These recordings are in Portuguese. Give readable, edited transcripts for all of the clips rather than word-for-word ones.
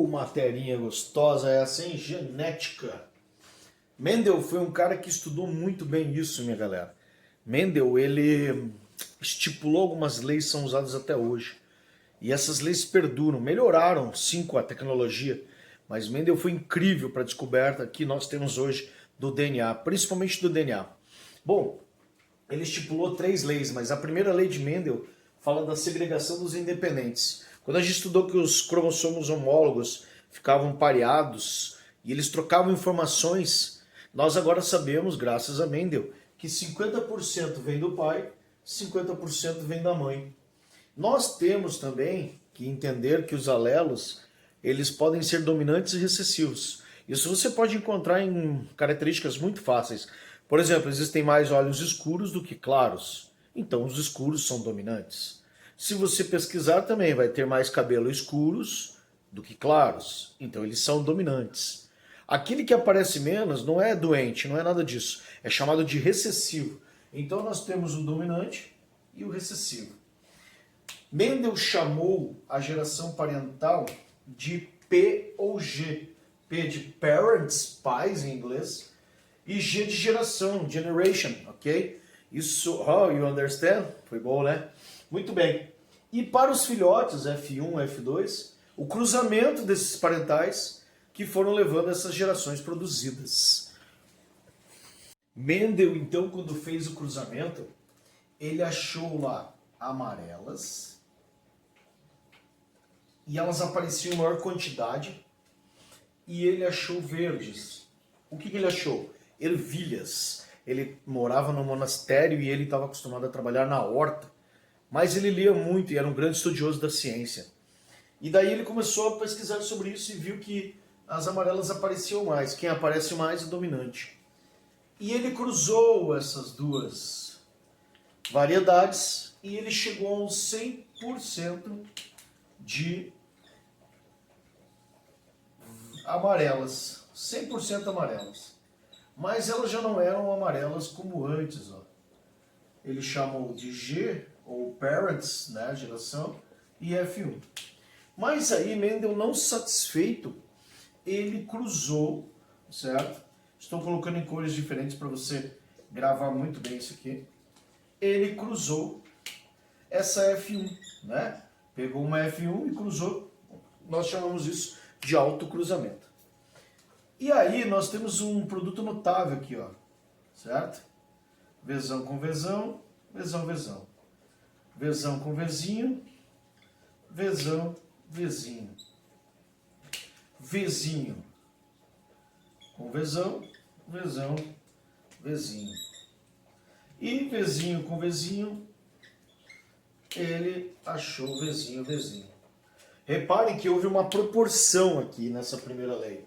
Materinha gostosa essa, hein? Genética. Mendel foi um cara que estudou muito bem isso, minha galera. Mendel, ele estipulou algumas leis que são usadas até hoje. E essas leis perduram, melhoraram sim com a tecnologia, mas Mendel foi incrível para a descoberta que nós temos hoje do DNA, principalmente do DNA. Bom, ele estipulou 3 leis, mas a primeira lei de Mendel fala da segregação dos independentes. Quando a gente estudou que os cromossomos homólogos ficavam pareados e eles trocavam informações, nós agora sabemos, graças a Mendel, que 50% vem do pai, 50% vem da mãe. Nós temos também que entender que os alelos, eles podem ser dominantes e recessivos. Isso você pode encontrar em características muito fáceis. Por exemplo, existem mais olhos escuros do que claros. Então os escuros são dominantes. Se você pesquisar também, vai ter mais cabelo escuros do que claros. Então eles são dominantes. Aquele que aparece menos não é doente, não é nada disso. É chamado de recessivo. Então nós temos o dominante e o recessivo. Mendel chamou a geração parental de P ou G. P de parents, pais em inglês, e G de geração, generation, ok? Isso, you understand? Foi bom, né? Muito bem. E para os filhotes, F1, F2, o cruzamento desses parentais que foram levando essas gerações produzidas. Mendel, então, quando fez o cruzamento, ele achou lá amarelas, e elas apareciam em maior quantidade, e ele achou verdes. O que ele achou? Ervilhas. Ele morava no monastério e ele estava acostumado a trabalhar na horta, mas ele lia muito e era um grande estudioso da ciência. E daí ele começou a pesquisar sobre isso e viu que as amarelas apareciam mais. Quem aparece mais é o dominante. E ele cruzou essas duas variedades e ele chegou a uns 100% de amarelas, 100% amarelas. Mas elas já não eram amarelas como antes, ó. Ele chamou de G, ou parents, né, geração, e F1. Mas aí Mendel, não satisfeito, ele cruzou, certo? Estou colocando em cores diferentes para você gravar muito bem isso aqui. Ele cruzou essa F1, né? Pegou uma F1 e cruzou, nós chamamos isso de autocruzamento. E aí nós temos um produto notável aqui, ó, certo? Vzão com Vzão, Vzão, Vzão. Vzão com Vzinho, Vzão, Vzinho. Vzinho com Vzão, Vzão, Vzinho. E Vzinho com Vzinho, ele achou Vzinho, Vzinho. Reparem que houve uma proporção aqui nessa primeira lei.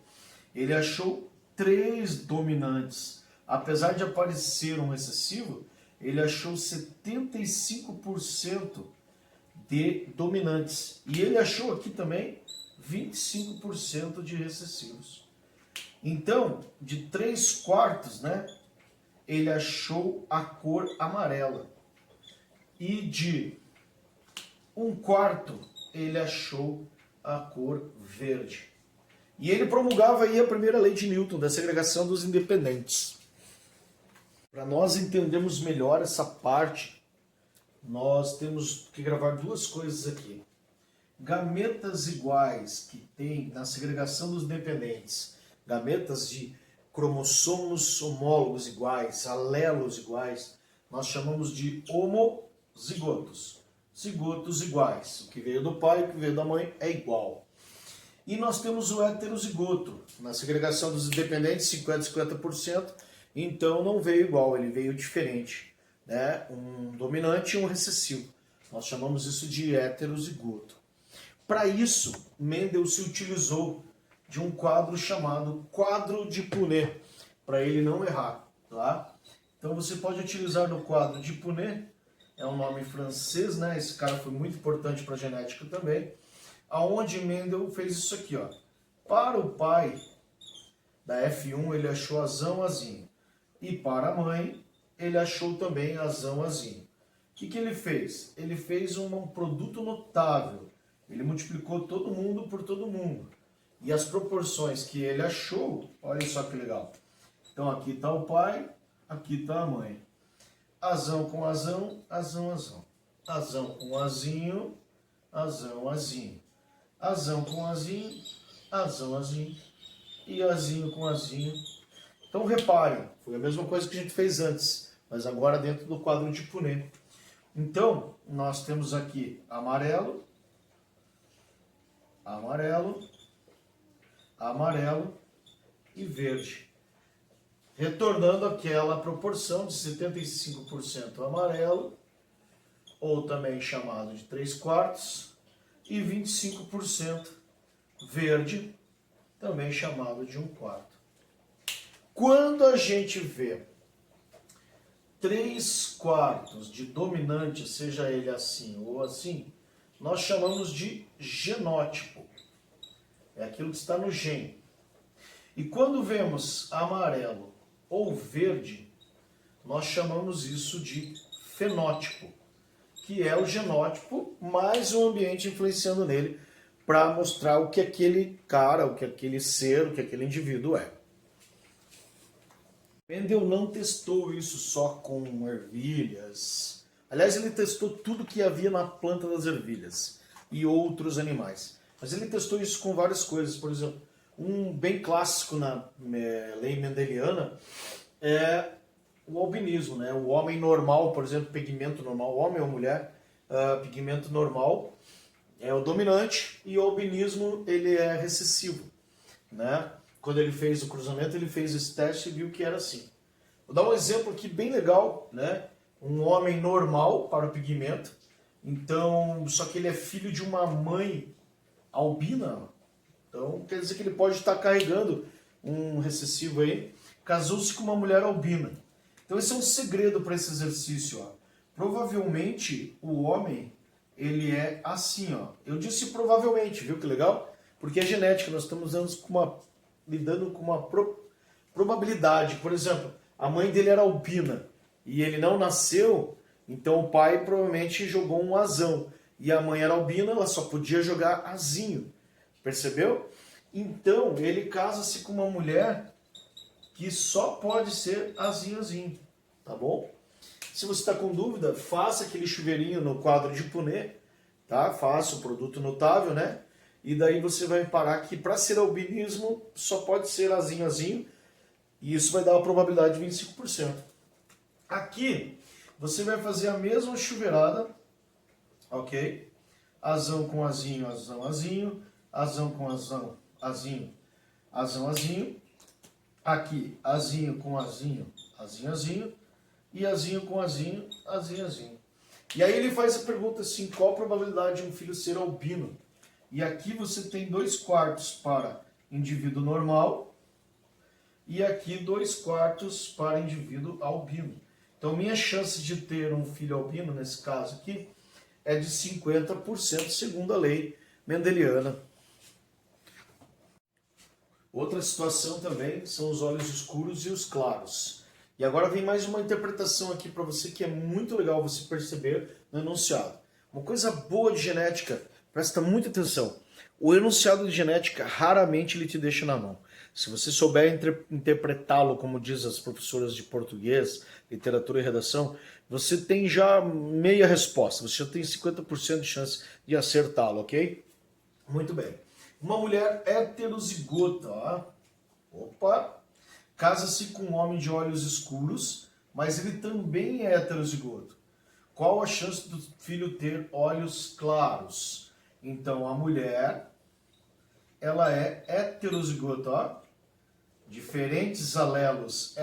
Ele achou 3 dominantes. Apesar de aparecer um excessivo, ele achou 75% de dominantes. E ele achou aqui também 25% de recessivos. Então, de 3/4, né, ele achou a cor amarela. E de 1/4, ele achou a cor verde. E ele promulgava aí a primeira lei de Newton, da segregação dos independentes. Para nós entendermos melhor essa parte, nós temos que gravar 2 coisas aqui. Gametas iguais que tem na segregação dos independentes, gametas de cromossomos homólogos iguais, alelos iguais, nós chamamos de homozigotos. Zigotos iguais. O que veio do pai e o que veio da mãe é igual. E nós temos o heterozigoto. Na segregação dos independentes, 50% então não veio igual, ele veio diferente, né? Um dominante e um recessivo. Nós chamamos isso de heterozigoto. Para isso, Mendel se utilizou de um quadro chamado quadro de Punnett, para ele não errar, tá? Então você pode utilizar no quadro de Punnett, é um nome francês, né? Esse cara foi muito importante para a genética também, aonde Mendel fez isso aqui, ó. Para o pai da F1 ele achou azão, azinho. E para a mãe ele achou também azão, azinho. O que ele fez? Ele fez um produto notável. Ele multiplicou todo mundo por todo mundo. E as proporções que ele achou, olha só que legal. Então aqui está o pai, aqui está a mãe. Azão com azão, azão, azão. Azão com azinho, azão, azinho. Azão com azinho, azão, azinho. E azinho com azinho. Então reparem, foi a mesma coisa que a gente fez antes, mas agora dentro do quadro de Punnett. Então, nós temos aqui amarelo, amarelo, amarelo e verde. Retornando àquela proporção de 75% amarelo, ou também chamado de 3/4, e 25% verde, também chamado de 1/4. Quando a gente vê 3/4 de dominante, seja ele assim ou assim, nós chamamos de genótipo. É aquilo que está no gene. E quando vemos amarelo ou verde, nós chamamos isso de fenótipo, que é o genótipo mais o ambiente influenciando nele para mostrar o que aquele cara, o que aquele ser, o que aquele indivíduo é. Mendel não testou isso só com ervilhas. Aliás, ele testou tudo que havia na planta das ervilhas e outros animais. Mas ele testou isso com várias coisas. Por exemplo, um bem clássico na lei mendeliana é o albinismo, né? O homem normal, por exemplo, pigmento normal, homem ou mulher, pigmento normal é o dominante e o albinismo ele é recessivo, né? Quando ele fez o cruzamento, ele fez esse teste e viu que era assim. Vou dar um exemplo aqui bem legal, né? Um homem normal para o pigmento, então, só que ele é filho de uma mãe albina, então quer dizer que ele pode estar carregando um recessivo aí, casou-se com uma mulher albina. Então esse é um segredo para esse exercício, ó. Provavelmente o homem, ele é assim, ó. Eu disse provavelmente, viu que legal? Porque é genética, nós estamos lidando com uma probabilidade. Por exemplo, a mãe dele era albina e ele não nasceu, então o pai provavelmente jogou um azão. E a mãe era albina, ela só podia jogar azinho. Percebeu? Então ele casa-se com uma mulher que só pode ser azinho, tá bom? Se você está com dúvida, faça aquele chuveirinho no quadro de Punnett, tá? Faça o produto notável, né? E daí você vai reparar que para ser albinismo só pode ser azinho, e isso vai dar uma probabilidade de 25%. Aqui você vai fazer a mesma chuveirada, ok? Azão com azinho, azão, azinho, azão com azão, azinho, azão, azinho. Aqui, azinho com azinho, azinho, azinho. E azinho com azinho, azinho, azinho. E aí ele faz a pergunta assim, qual a probabilidade de um filho ser albino? E aqui você tem 2/4 para indivíduo normal e aqui 2/4 para indivíduo albino. Então minha chance de ter um filho albino, nesse caso aqui, é de 50% segundo a lei mendeliana. Outra situação também são os olhos escuros e os claros. E agora vem mais uma interpretação aqui para você que é muito legal você perceber no enunciado. Uma coisa boa de genética, presta muita atenção. O enunciado de genética raramente ele te deixa na mão. Se você souber interpretá-lo, como diz as professoras de português, literatura e redação, você tem já meia resposta, você já tem 50% de chance de acertá-lo, ok? Muito bem. Uma mulher heterozigota, ó. Opa! Casa-se com um homem de olhos escuros, mas ele também é heterozigoto. Qual a chance do filho ter olhos claros? Então a mulher, ela é heterozigota, ó. Diferentes alelos,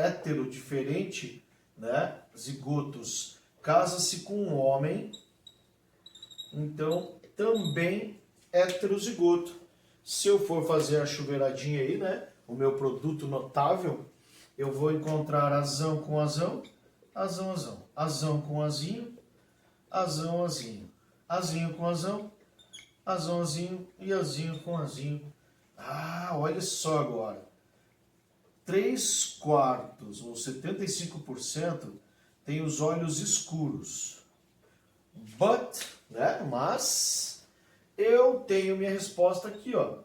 diferente, né? Zigotos. Casa-se com um homem, então também heterozigoto. Se eu for fazer a chuveiradinha aí, né? O meu produto notável, eu vou encontrar azão com azão, azão, azão. Azão com azinho, azão, azinho. Azinho com azão, azão, azinho e azinho com azinho. Ah, olha só agora. 3/4 ou 75% tem os olhos escuros. But, né? Mas eu tenho minha resposta aqui, ó.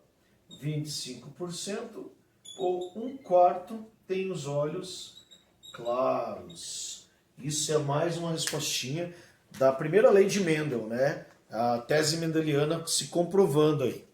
25% ou 1/4 tem os olhos claros. Isso é mais uma respostinha da primeira lei de Mendel, né? A tese mendeliana se comprovando aí.